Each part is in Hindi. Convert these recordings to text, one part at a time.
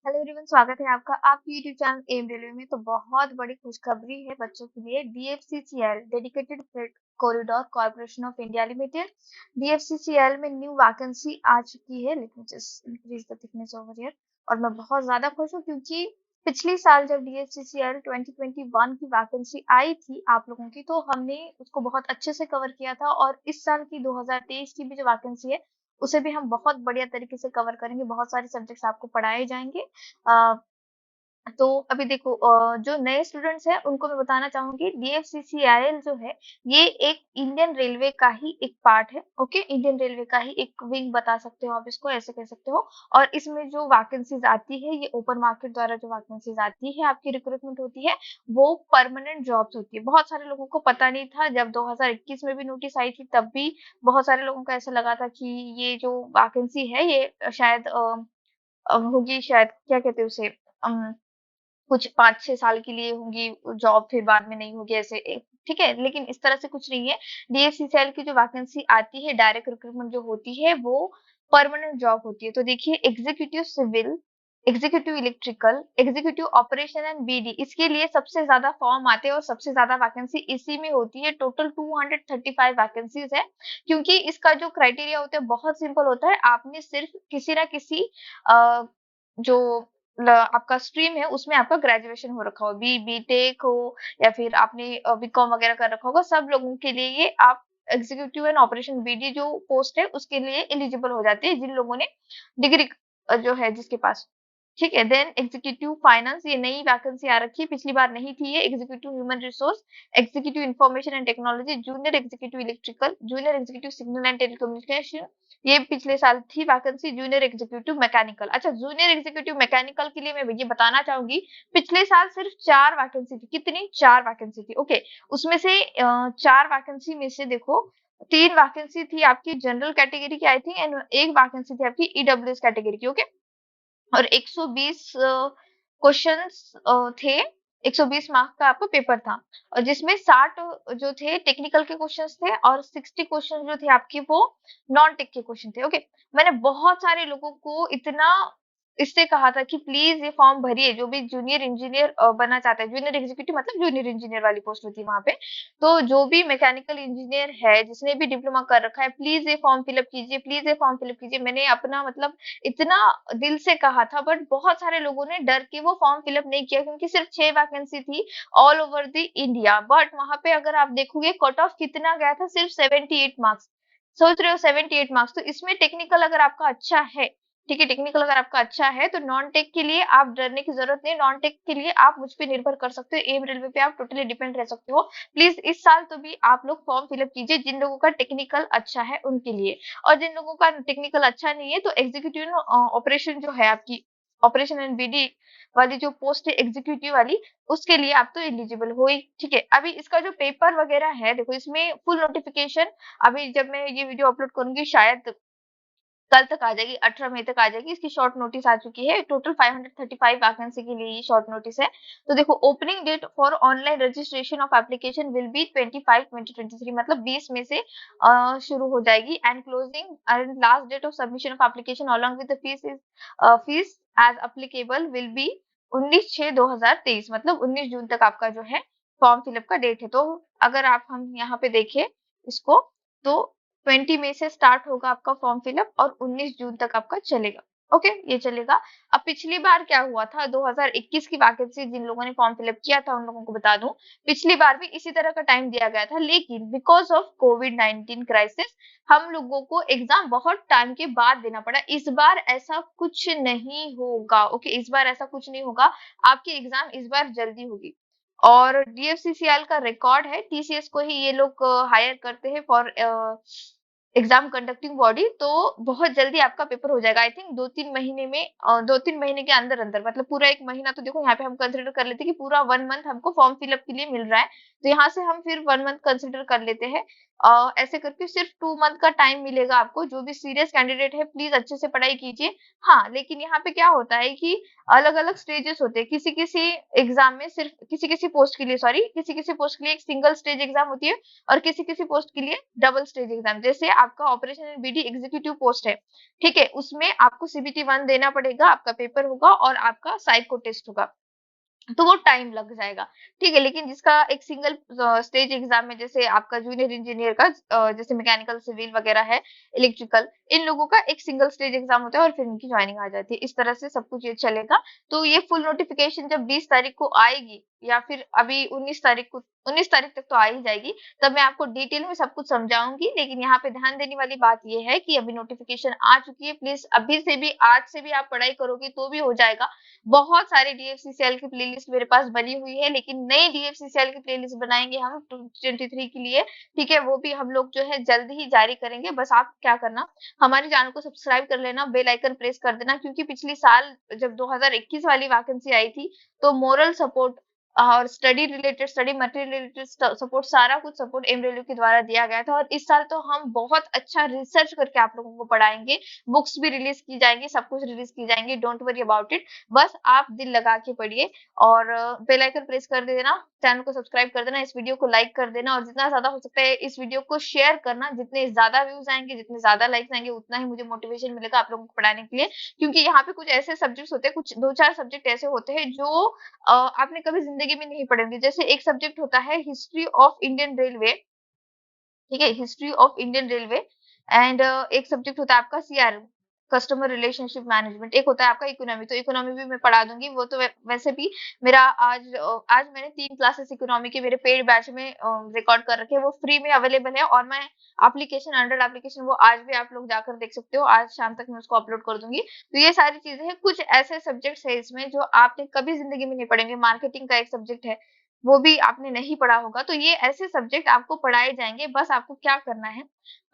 हेलो एवरीवन, स्वागत है आपका आपके यूट्यूब चैनल एम रेलवे में। तो बहुत बड़ी खुशखबरी है बच्चों के लिए। DFCCL dedicated freight corridor corporation of India limited, DFCCL में न्यू वैकेंसी आ चुकी है। Let me just increase the thickness over here. और मैं बहुत ज्यादा खुश हूँ क्योंकि पिछली साल जब डीएफसीसीएल 2021 की वैकेंसी आई थी आप लोगों की, तो हमने उसको बहुत अच्छे से कवर किया था। और इस साल की 2023 की भी जो वैकेंसी है उसे भी हम बहुत बढ़िया तरीके से कवर करेंगे। बहुत सारे सब्जेक्ट्स आपको पढ़ाए जाएंगे। अ, तो अभी देखो, जो नए स्टूडेंट्स हैं उनको मैं बताना चाहूंगी, डीएफसीसीआईएल जो है ये एक इंडियन रेलवे का ही एक पार्ट है। ओके, इंडियन रेलवे का ही एक विंग बता सकते हो आप, इसको ऐसे कह सकते हो। और इसमें जो वैकेंसीज आती है, ये ओपन मार्केट द्वारा जो वैकेंसीज आती है, आपकी रिक्रूटमेंट होती है, वो परमानेंट जॉब्स होती है। बहुत सारे लोगों को पता नहीं था। जब 2021 में भी नोटिस आई थी तब भी बहुत सारे लोगों को ऐसा लगा था कि ये जो वैकेंसी है ये शायद होगी, शायद क्या कहते हैं उसे, कुछ 5-6 साल के लिए होंगी जॉब, फिर बाद में नहीं होगी, ऐसे ठीक है। लेकिन इस तरह से कुछ नहीं है। डीएफसीसीएल की जो वैकेंसी आती है, डायरेक्ट रिक्रूटमेंट जो होती है, वो परमानेंट जॉब होती है। तो देखिए, executive civil, executive electrical, executive operation and BD, इसके लिए सबसे ज्यादा फॉर्म आते हैं और सबसे ज्यादा वैकेंसी इसी में होती है। टोटल 235 वैकेंसीज है। क्योंकि इसका जो क्राइटेरिया होता है बहुत सिंपल होता है। आपने सिर्फ किसी ना किसी जो आपका स्ट्रीम है उसमें आपका ग्रेजुएशन हो रखा हो, बीटेक हो या फिर आपने बीकॉम वगैरह कर रखा होगा, सब लोगों के लिए ये आप एग्जीक्यूटिव एंड ऑपरेशन बीडी जो पोस्ट है उसके लिए एलिजिबल हो जाते हैं, जिन लोगों ने डिग्री जो है जिसके पास। ठीक है। देन एग्जीक्यूटिव फाइनेंस, ये नई वैकेंसी आ रखी है, पिछली बार नहीं थी ये। Executive human resource, executive information and technology, junior executive electrical, junior executive signal and telecommunication, ये पिछले साल थी वैकेंसी। जूनियर एग्जीक्यूटिव मैकेनिकल, अच्छा जूनियर एग्जीक्यूटिव मैकेनिकल के लिए मैं ये बताना चाहूंगी, पिछले साल सिर्फ 4 वैकेंसी थी। कितनी? 4 वैकेंसी थी। ओके, उसमें से 4 वैकेंसी में से देखो, 3 वैकेंसी थी आपकी जनरल कैटेगरी की आई थी, एंड एक वैकेंसी थी आपकी ईडब्ल्यूएस कैटेगरी की। ओके, और 120 क्वेश्चंस थे। 120 मार्क्स का आपका पेपर था, और जिसमें 60 जो थे टेक्निकल के क्वेश्चंस थे, और 60 क्वेश्चन जो थे आपके वो नॉन टेक के क्वेश्चन थे। ओके, मैंने बहुत सारे लोगों को इतना इससे कहा था कि प्लीज ये फॉर्म भरिए, जो भी जूनियर इंजीनियर बनना चाहता है। जूनियर एग्जीक्यूटिव मतलब जूनियर इंजीनियर वाली पोस्ट होती है वहां पे। तो जो भी मैकेनिकल इंजीनियर है, जिसने भी डिप्लोमा कर रखा है, प्लीज ये फॉर्म फिलअप कीजिए, प्लीज ये फॉर्म फिलअप कीजिए। मैंने अपना मतलब इतना दिल से कहा था, बट बहुत सारे लोगों ने डर के वो फॉर्म फिलअप नहीं किया, क्योंकि सिर्फ 6 वैकेंसी थी all over the India. But वहां पे अगर आप देखोगे कट ऑफ कितना गया था, सिर्फ 78 मार्क्स। सोच रहे हो 78 मार्क्स? तो इसमें टेक्निकल अगर आपका अच्छा है, ठीक है, टेक्निकल अगर आपका अच्छा है, तो नॉन टेक के लिए आप डरने की जरूरत नहीं। नॉन टेक के लिए आप मुझ पे निर्भर कर सकते हो, एम रेलवे पे आप टोटली डिपेंड रह सकते हो। प्लीज इस साल तो भी आप लोग फॉर्म फिलअप कीजिए, जिन लोगों का टेक्निकल अच्छा है उनके लिए। और जिन लोगों का टेक्निकल अच्छा नहीं है, तो एग्जीक्यूटिव ऑपरेशन जो है आपकी, ऑपरेशन एंड बीडी वाली जो पोस्ट है एग्जीक्यूटिव वाली, उसके लिए आप तो एलिजिबल हो ही। ठीक है, अभी इसका जो पेपर वगैरह है, देखो इसमें फुल नोटिफिकेशन अभी जब मैं ये वीडियो अपलोड करूंगी शायद कल तक आ जाएगी, 18 मई तक आ जाएगी। इसकी शॉर्ट नोटिस आ चुकी है। टोटल 535 वैकेंसी के लिए ये शॉर्ट नोटिस है। तो देखो, opening date for online registration of application will be 25/2023, मतलब 20 में से शुरू हो जाएगी। And closing and last date of submission of application along with the fee as applicable will be 19/6/2023, मतलब 19 जून तक आपका जो है फॉर्म फिलअप का डेट है। तो अगर आप हम यहाँ पे देखें इसको, तो 20 मई से स्टार्ट होगा आपका फॉर्म फिलअप और 19 जून तक आपका चलेगा। ओके, ये चलेगा। अब पिछली बार क्या हुआ था, 2021 की वैकेंसी जिन लोगों ने फॉर्म फिलअप किया था उन लोगों को बता दूं, पिछली बार भी इसी तरह का टाइम दिया गया था, लेकिन बिकॉज ऑफ कोविड-19 क्राइसिस हम लोगों को एग्जाम बहुत टाइम के बाद देना पड़ा। इस बार ऐसा कुछ नहीं होगा। ओके, इस बार ऐसा कुछ नहीं होगा, आपकी एग्जाम इस बार जल्दी होगी। और डीएफसीसीएल का रिकॉर्ड है, टीसीएस को ही ये लोग हायर करते हैं फॉर एग्जाम कंडक्टिंग बॉडी। तो बहुत जल्दी आपका पेपर हो जाएगा। आई थिंक 2-3 महीने में, 2-3 महीने के अंदर अंदर, मतलब पूरा 1 महीना तो देखो यहाँ पे हम कंसिडर कर लेते हैं कि पूरा 1 मंथ हमको फॉर्म फिलअप के लिए मिल रहा है, तो यहाँ से हम फिर 1 मंथ कंसिडर कर लेते हैं। ऐसे करके सिर्फ 2 मंथ का टाइम मिलेगा आपको। जो भी सीरियस कैंडिडेट है प्लीज अच्छे से पढ़ाई कीजिए। हाँ, लेकिन यहाँ पे क्या होता है कि अलग अलग स्टेजेस होते हैं। किसी किसी एग्जाम में सिर्फ किसी किसी पोस्ट के लिए, सॉरी, किसी किसी पोस्ट के लिए एक सिंगल स्टेज एग्जाम होती है, और किसी किसी पोस्ट के लिए डबल स्टेज एग्जाम। जैसे आपका operation and BD executive post है, ठीक है, उसमें आपको सीबीटी 1 देना पड़ेगा, आपका पेपर होगा और आपका साइको टेस्ट होगा, तो वो टाइम लग जाएगा, ठीक है। लेकिन जिसका एक सिंगल स्टेज एग्जाम में, जैसे आपका जूनियर इंजीनियर का जैसे मैकेनिकल, सिविल वगैरह है, इलेक्ट्रिकल, इन लोगों का एक सिंगल स्टेज एग्जाम होता है और फिर इनकी ज्वाइनिंग आ जाती है। इस तरह से सब कुछ ये चलेगा। तो ये फुल नोटिफिकेशन जब 20 तारीख को आएगी, या फिर अभी 19 तारीख को, 19 तारीख तक तो आ ही जाएगी, तब मैं आपको डिटेल में सब कुछ समझाऊंगी। लेकिन यहाँ पे ध्यान देने वाली बात ये है कि अभी नोटिफिकेशन आ चुकी है, प्लीज अभी से भी, आज से भी आप पढ़ाई करोगे तो भी हो जाएगा। बहुत सारे डीएफसीसीएल की प्लेलिस्ट मेरे पास बनी हुई है, लेकिन नई डीएफसीसीएल की प्लेलिस्ट बनाएंगे हम 2023 के लिए, ठीक है, वो भी हम लोग जो है जल्द ही जारी करेंगे। बस आप क्या करना, हमारे चैनल को सब्सक्राइब कर लेना, बेल आइकन प्रेस कर देना, क्योंकि पिछली साल जब 2021 वाली वैकेंसी आई थी, तो मोरल सपोर्ट और study related, study material related support, सारा कुछ सपोर्ट एमरेलयू के द्वारा दिया गया था। और इस साल तो हम बहुत अच्छा रिसर्च करके आप लोगों को पढ़ाएंगे, बुक्स भी रिलीज की जाएंगी, सब कुछ रिलीज की जाएंगी, डोंट वरी अबाउट इट। बस आप दिल लगा के पढ़िए और बेल आइकन प्रेस कर देना, चैनल को सब्सक्राइब कर देना, इस वीडियो को लाइक कर देना, और जितना ज्यादा हो सकता है इस वीडियो को शेयर करना। जितने ज्यादा व्यूज आएंगे, जितने ज्यादा लाइक्स आएंगे, उतना ही मुझे मोटिवेशन मिलेगा आप लोगों को पढ़ाने के लिए। क्योंकि यहाँ पे कुछ ऐसे सब्जेक्ट्स होते हैं, कुछ 2-4 सब्जेक्ट ऐसे होते हैं जो आपने कभी जिंदगी में नहीं पढ़े होंगे। जैसे एक सब्जेक्ट होता है हिस्ट्री ऑफ इंडियन रेलवे, ठीक है, history of Indian railway, and एक सब्जेक्ट होता है आपका सीआर, कस्टमर रिलेशनशिप मैनेजमेंट, एक होता है आपका इकोनॉमी। तो इकोनॉमी भी मैं पढ़ा दूंगी, वो तो वैसे भी मेरा आज मैंने 3 क्लासेस इकोनॉमी के मेरे पेड बैच में रिकॉर्ड कर रखे हैं, वो फ्री में अवेलेबल है। और मैं एप्लीकेशन, एंड्रॉइड एप्लीकेशन, वो आज भी आप लोग जाकर देख सकते हो, आज शाम तक मैं उसको अपलोड कर दूंगी। तो ये सारी चीजें हैं, कुछ ऐसे सब्जेक्ट्स है इसमें जो आपने कभी जिंदगी में नहीं पढ़ेंगे। मार्केटिंग का एक सब्जेक्ट है, वो भी आपने नहीं पढ़ा होगा। तो ये ऐसे सब्जेक्ट आपको पढ़ाए जाएंगे। बस आपको क्या करना है,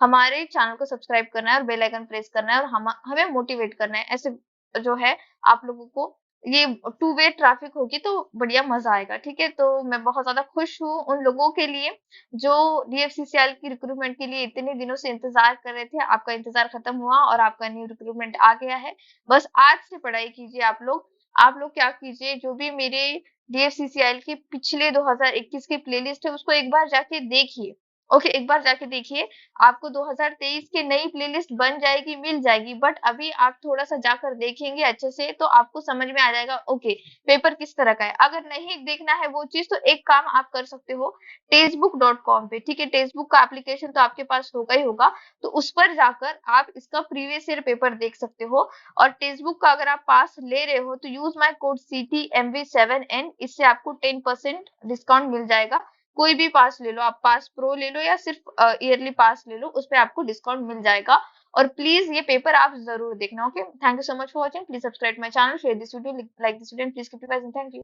हमारे चैनल को सब्सक्राइब करना है और बेल आइकन प्रेस करना है, और हमें मोटिवेट करना है। ऐसे जो है आप लोगों को, ये टू वे ट्रैफिक होगी तो बढ़िया मजा आएगा, ठीक है। तो मैं बहुत ज्यादा खुश हूँ उन लोगों के लिए जो डीएफसीसीएल की रिक्रूटमेंट के लिए इतने दिनों से इंतजार कर रहे थे। आपका इंतजार खत्म हुआ और आपका न्यू रिक्रूटमेंट आ गया है। बस आज से पढ़ाई कीजिए आप लोग। आप लोग क्या कीजिए, जो भी मेरे डीएफसीसीएल के पिछले 2021 की प्लेलिस्ट है, उसको एक बार जाके देखिए। ओके, एक बार जाके देखिए, आपको 2023 की नई प्लेलिस्ट बन जाएगी, मिल जाएगी। बट अभी आप थोड़ा सा जाकर देखेंगे अच्छे से तो आपको समझ में आ जाएगा, ओके, पेपर किस तरह का है। अगर नहीं देखना है वो चीज, तो एक काम आप कर सकते हो, टेक्स्टबुक.com पे, ठीक है, टेक्स्टबुक का एप्लीकेशन तो आपके पास होगा ही होगा, तो उस पर जाकर आप इसका प्रीवियस ईयर पेपर देख सकते हो। और टेक्स्टबुक का अगर आप पास ले रहे हो तो यूज माई कोड CTMV7N, इससे आपको 10% डिस्काउंट मिल जाएगा। कोई भी पास ले लो, आप पास प्रो ले लो या सिर्फ ईयरली पास ले लो, उस पे आपको डिस्काउंट मिल जाएगा। और प्लीज ये पेपर आप जरूर देखना। Okay, thank you so much for watching, please subscribe my channel, share this video, like this video, please keep you guys, thank you.